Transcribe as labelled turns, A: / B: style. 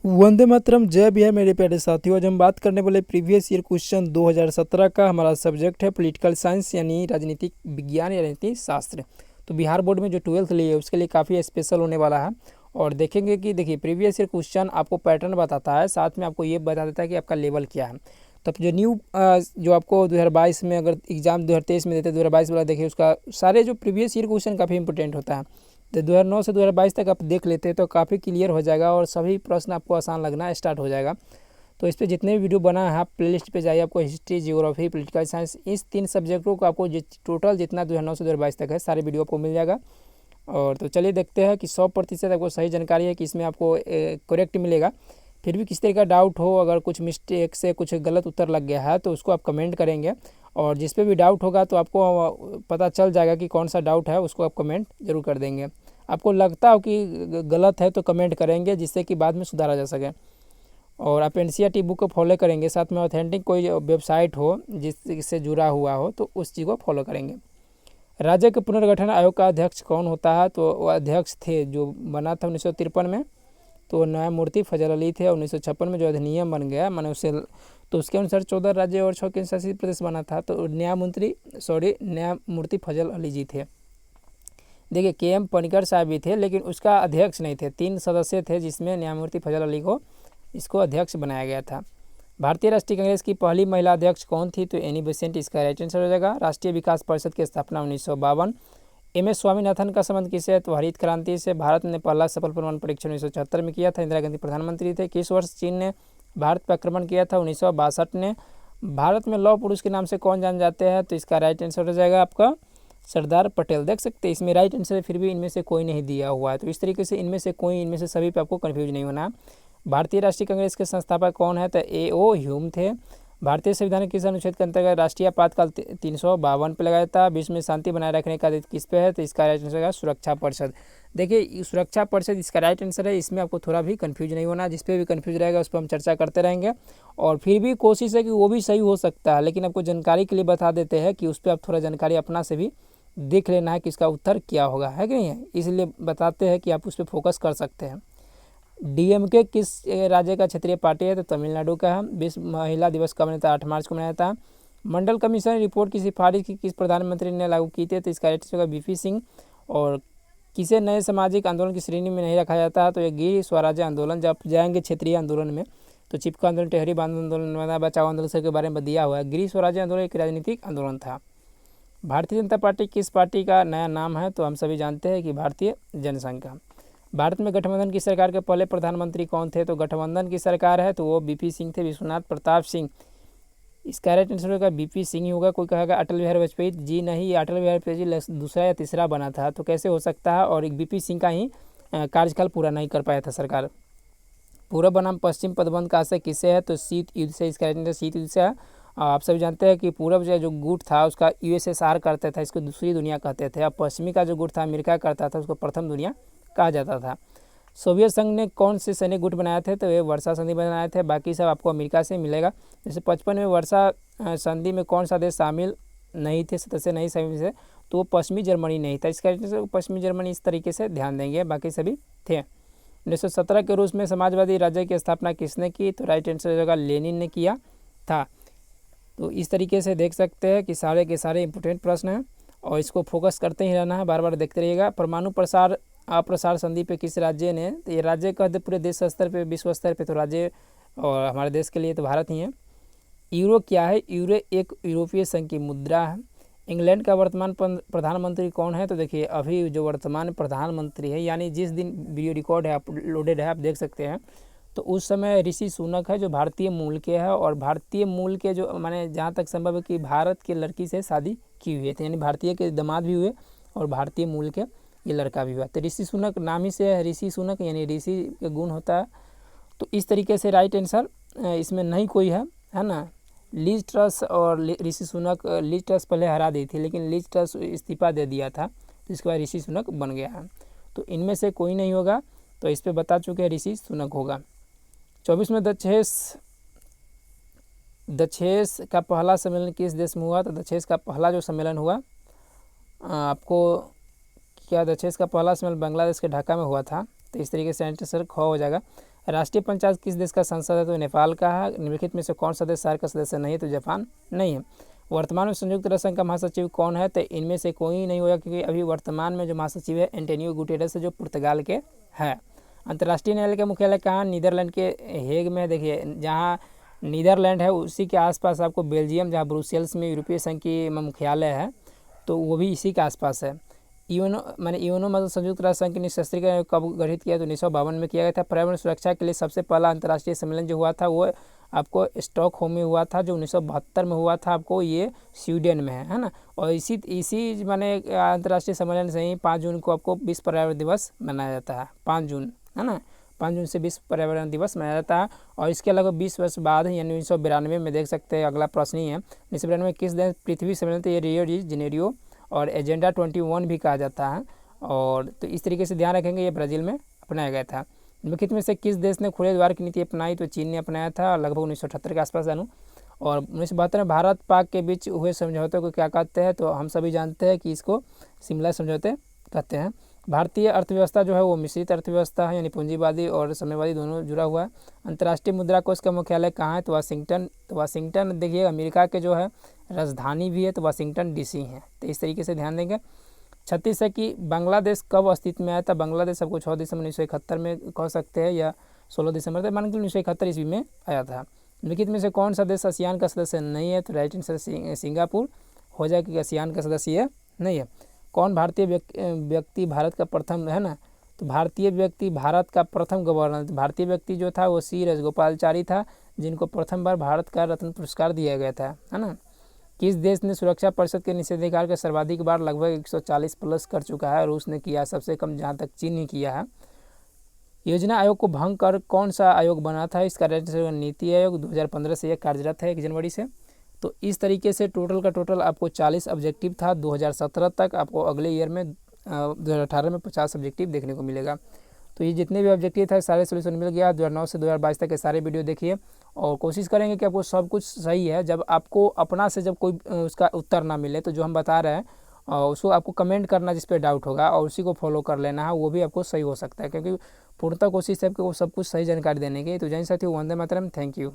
A: वंदे मातरम, जय बिहार मेरे प्यारे साथियों। आज हम बात करने वाले प्रीवियस ईयर क्वेश्चन 2017 का। हमारा सब्जेक्ट है पॉलिटिकल साइंस यानी राजनीतिक विज्ञान या राजनीति शास्त्र। तो बिहार बोर्ड में जो 12th लिए उसके लिए काफ़ी स्पेशल होने वाला है। और देखेंगे कि देखिए प्रीवियस ईयर क्वेश्चन आपको पैटर्न बताता है, साथ में आपको ये बता देता है कि आपका लेवल क्या है। तब जो न्यू जो आपको 2022 में अगर एग्जाम 2023 में देते 2022 वाला देखिए, उसका सारे जो प्रीवियस ईयर क्वेश्चन काफ़ी इंपॉर्टेंट होता है। तो 2009 से 2022 तक आप देख लेते हैं तो काफ़ी क्लियर हो जाएगा और सभी प्रश्न आपको आसान लगना स्टार्ट हो जाएगा। तो इस पे जितने भी वीडियो बना है आप प्लेलिस्ट पे जाइए, आपको हिस्ट्री, जियोग्राफी, पॉलिटिकल साइंस, इस 3 सब्जेक्टों को आपको टोटल जितना 2009 से 2022 तक है सारे वीडियो आपको मिल जाएगा। और तो चलिए देखते हैं कि 100% आपको सही जानकारी है कि इसमें आपको करेक्ट मिलेगा। फिर भी किस तरह का डाउट हो, अगर कुछ मिस्टेक से कुछ गलत उत्तर लग गया है तो उसको आप कमेंट करेंगे। और जिस पे भी डाउट होगा तो आपको पता चल जाएगा कि कौन सा डाउट है, उसको आप कमेंट जरूर कर देंगे। आपको लगता हो कि गलत है तो कमेंट करेंगे, जिससे कि बाद में सुधारा जा सके। और आप एनसीईआरटी बुक को फॉलो करेंगे, साथ में ऑथेंटिक कोई वेबसाइट हो जिससे जुड़ा हुआ हो तो उस चीज़ को फॉलो करेंगे। राज्य के पुनर्गठन आयोग का अध्यक्ष कौन होता है? तो वो अध्यक्ष थे जो बना था 1953 में, तो न्यायमूर्ति फजल अली थे। 1956 में जो अधिनियम बन गया मैंने उससे, तो उसके अनुसार 14 राज्य और 6 केंद्र शासित प्रदेश बना था। तो न्यायमूर्ति फजल अली जी थे। देखिए के.एम. पनिकर साहब भी थे, लेकिन उसका अध्यक्ष नहीं थे। 3 सदस्य थे जिसमें न्यायमूर्ति फजल अली को इसको अध्यक्ष बनाया गया था। भारतीय राष्ट्रीय कांग्रेस की पहली महिला अध्यक्ष कौन थी? तो एनी बेसेंट इसका राइट आंसर हो जाएगा। राष्ट्रीय विकास परिषद की स्थापना 1952। एम.एस. स्वामीनाथन का संबंध किससे? तो हरित क्रांति से। भारत ने पहला सफल परमाणु परीक्षण 1974 में किया था। इंदिरा गांधी प्रधानमंत्री थे। किस वर्ष चीन ने भारत पर आक्रमण किया था? 1962 ने। भारत में लौह पुरुष के नाम से कौन जान जाते हैं? तो इसका राइट आंसर हो जाएगा आपका सरदार पटेल। देख सकते हैं इसमें राइट आंसर, फिर भी इनमें से कोई नहीं दिया हुआ है। तो इस तरीके से इनमें से सभी पे आपको कन्फ्यूज नहीं होना। भारतीय राष्ट्रीय कांग्रेस के संस्थापक कौन है? तो ए.ओ. ह्यूम थे। भारतीय संविधान के किस अनुच्छेद के अंतर्गत राष्ट्रीय आपातकाल 352 पे लगाया था? विश्व में शांति बनाए रखने का किस पे है? तो इसका राइट आंसर है सुरक्षा परिषद। देखिए सुरक्षा परिषद इसका राइट आंसर है। इसमें आपको थोड़ा भी कन्फ्यूज नहीं होना। जिस पे भी कन्फ्यूज रहेगा उस पर हम चर्चा करते रहेंगे। और फिर भी कोशिश है कि वो भी सही हो सकता है, लेकिन आपको जानकारी के लिए बता देते हैं कि उस पर आप थोड़ा जानकारी अपना से भी देख लेना है कि इसका उत्तर क्या होगा, है कि नहीं है। इसलिए बताते हैं कि आप उस पर फोकस कर सकते हैं। डीएमके किस राज्य का क्षेत्रीय पार्टी है? तो तमिलनाडु का है। विश्व महिला दिवस कब मनाया था? 8 मार्च को मनाया था। मंडल कमीशन रिपोर्ट की सिफारिश की किस प्रधानमंत्री ने लागू की थी? तो इसका राइट होगा वीपी सिंह। और किसे नए सामाजिक आंदोलन की श्रेणी में नहीं रखा जाता है? तो ये गिर स्वराज्य आंदोलन। जब जाएंगे क्षेत्रीय आंदोलन में तो चिपका आंदोलन, टेहरी बांध आंदोलन, नर्मदा बचाओ आंदोलन के बारे में दिया हुआ है। गिर स्वराज्य आंदोलन एक राजनीतिक आंदोलन था। भारतीय जनता पार्टी किस पार्टी का नया नाम है? तो हम सभी जानते हैं कि भारतीय जनसंघ का। भारत में गठबंधन की सरकार के पहले प्रधानमंत्री कौन थे? तो गठबंधन की सरकार है तो वो बीपी सिंह थे, विश्वनाथ प्रताप सिंह। इसका राइट आंसर होगा बीपी सिंह ही होगा। कोई कहेगा अटल बिहारी वाजपेयी जी, नहीं, अटल बिहारी वाजपेयी जी दूसरा या तीसरा बना था, तो कैसे हो सकता है। और एक बीपी सिंह का ही कार्यकाल पूरा नहीं कर पाया था सरकार। पूर्व बनाम पश्चिम पदबंध का आशय किससे है? तो शीत युद्ध से। इसका राइट आंसर शीत युद्ध से है। आप सभी जानते हैं कि पूर्व जो गुट था उसका यूएसएसआर करता था, इसको दूसरी दुनिया कहते थे। अब पश्चिमी का जो गुट था अमेरिका करता था, उसको प्रथम दुनिया कहा जाता था। सोवियत संघ ने कौन से सैनिक गुट बनाए थे? तो ये वर्षा संधि बनाए थे। बाकी सब आपको अमेरिका से मिलेगा। जैसे 55 में वर्षा संधि में कौन सा देश शामिल नहीं थे, सदस्य नहीं शामिल थे? तो वो पश्चिमी जर्मनी नहीं था। इसका पश्चिमी जर्मनी इस तरीके से ध्यान देंगे, बाकी सभी थे। 1917 के रूस में समाजवादी राज्य की स्थापना किसने की? तो राइट आंसर होगा लेनिन ने किया था। तो इस तरीके से देख सकते हैं कि सारे के सारे इंपॉर्टेंट प्रश्न हैं और इसको फोकस करते ही रहना है, बार बार देखते रहिएगा। परमाणु प्रसार अप्रसार संधि पे किस राज्य ने? तो ये राज्य कहते पूरे देश स्तर पे, विश्व स्तर पे तो राज्य, और हमारे देश के लिए तो भारत ही है। यूरो क्या है? यूरो एक यूरोपीय संघ की मुद्रा है। इंग्लैंड का वर्तमान प्रधानमंत्री कौन है? तो देखिए अभी जो वर्तमान प्रधानमंत्री है, यानी जिस दिन वीडियो रिकॉर्ड है अपलोडेड है आप देख सकते हैं, तो उस समय ऋषि सुनक है जो भारतीय मूल के है। और भारतीय मूल के जो माने जहाँ तक संभव है कि भारत के लड़की से शादी की हुई है, तो यानी भारतीय के दामाद भी हुए और भारतीय मूल के ये लड़का भी हुआ। तो ऋषि सुनक नाम ही से है ऋषि सुनक, यानी ऋषि का गुण होता है। तो इस तरीके से राइट आंसर इसमें नहीं कोई है ना। लीज ट्रस और ऋषि सुनक, लीज ट्रस पहले हरा दी थी लेकिन लीज ट्रस इस्तीफा दे दिया था, तो इसके बाद ऋषि सुनक बन गया है। तो इनमें से कोई नहीं होगा, तो इस पर बता चुके हैं ऋषि सुनक होगा। 24 में दक्षेस का पहला सम्मेलन किस देश में हुआ? तो दक्षेस का पहला जो सम्मेलन हुआ आपको क्या, दक्षेस का पहला सम्मेलन बांग्लादेश के ढाका में हुआ था। तो इस तरीके से आंसर ख हो जाएगा। राष्ट्रीय पंचायत किस देश का संसद है? तो नेपाल का है। निम्नलिखित में से कौन सा देश सार्क का सदस्य नहीं है? तो जापान नहीं है। वर्तमान में संयुक्त राष्ट्र संघ का महासचिव कौन है? तो इनमें से कोई नहीं होगा, क्योंकि अभी वर्तमान में जो महासचिव है एंटोनियो गुटेरेस है, जो पुर्तगाल के है। अंतर्राष्ट्रीय न्यायालय का मुख्यालय कहाँ? नीदरलैंड के हेग में। देखिए, जहाँ नीदरलैंड है उसी के आसपास आपको बेल्जियम, जहाँ ब्रुसेल्स में यूरोपीय संघ की मुख्यालय है, तो वो भी इसी के आसपास है। यूएनओ मतलब संयुक्त राष्ट्र संघ की निशस्त्रीकरण कब गठित किया? तो 1952 में किया गया था। पर्यावरण सुरक्षा के लिए सबसे पहला अंतर्राष्ट्रीय सम्मेलन जो हुआ था वो आपको स्टॉकहोम में हुआ था, जो 1972 में हुआ था, आपको ये स्वीडन में है ना। और इसी माने अंतर्राष्ट्रीय सम्मेलन से ही 5 जून को आपको विश्व पर्यावरण दिवस मनाया जाता है। 5 जून है ना, 5 जून से विश्व पर्यावरण दिवस मनाया जाता है। और इसके अलावा 20 वर्ष बाद यानी 1992 में देख सकते हैं, अगला प्रश्न ही है 1992 में किस देश पृथ्वी सम्मेलन? तो ये रियो डी जेनेरियो और एजेंडा 21 भी कहा जाता है। और तो इस तरीके से ध्यान रखेंगे, ये ब्राज़ील में अपनाया गया था। निम्नलिखित में से किस देश ने खुले द्वार की नीति अपनाई? तो चीन ने अपनाया था, लगभग 1978 के आसपास जानूँ। और 1972 में भारत पाक के बीच हुए समझौते को क्या कहते हैं? तो हम सभी जानते हैं कि इसको शिमला समझौते कहते हैं। भारतीय अर्थव्यवस्था जो है वो मिश्रित अर्थव्यवस्था है, यानी पूंजीवादी और साम्यवादी दोनों जुड़ा हुआ है। अंतर्राष्ट्रीय मुद्रा कोष का मुख्यालय कहाँ है? तो वाशिंगटन। तो वाशिंगटन देखिए अमेरिका के जो है राजधानी भी है, तो वाशिंगटन डीसी है। तो इस तरीके से ध्यान देंगे। 36 है कि बांग्लादेश कब अस्तित्व में आया था? बांग्लादेश आपको 6 दिसंबर 1971 में कह सकते हैं, या 16 दिसंबर तक, मान के 1971 ईस्वी में आया था। निम्नलिखित में से कौन सा देश आसियान का सदस्य नहीं है? तो राइट आंसर सिंगापुर हो जाए, कि आसियान का सदस्य नहीं है। कौन भारतीय व्यक्ति भारत का प्रथम है ना? तो भारतीय व्यक्ति भारत का प्रथम गवर्नर, भारतीय व्यक्ति जो था वो सी राजगोपालाचारी था, जिनको प्रथम बार भारत का रत्न पुरस्कार दिया गया था, है ना। किस देश ने सुरक्षा परिषद के निषेधाधिकार का सर्वाधिक बार लगभग 140 प्लस कर चुका है? रूस ने किया, सबसे कम जहाँ तक चीन ही किया है। योजना आयोग को भंग कर कौन सा आयोग बना था? इसका नीति आयोग 2015 से यह कार्यरत है, 1 जनवरी से। तो इस तरीके से टोटल का टोटल आपको 40 ऑब्जेक्टिव था 2017 तक। आपको अगले ईयर में 2018 में 50 ऑब्जेक्टिव देखने को मिलेगा। तो ये जितने भी ऑब्जेक्टिव था सारे सोल्यूशन मिल गया। 2009 से 2022 तक के सारे वीडियो देखिए, और कोशिश करेंगे कि आपको सब कुछ सही है। जब आपको अपना से जब कोई उसका उत्तर ना मिले, तो जो हम बता रहे हैं उसको आपको कमेंट करना जिस पे डाउट होगा, और उसी को फॉलो कर लेना है, वो भी आपको सही हो सकता है, क्योंकि पूर्णतः कोशिश है आपको सब कुछ सही जानकारी देने की। तो जय साथियों, वंदे मातरम, थैंक यू।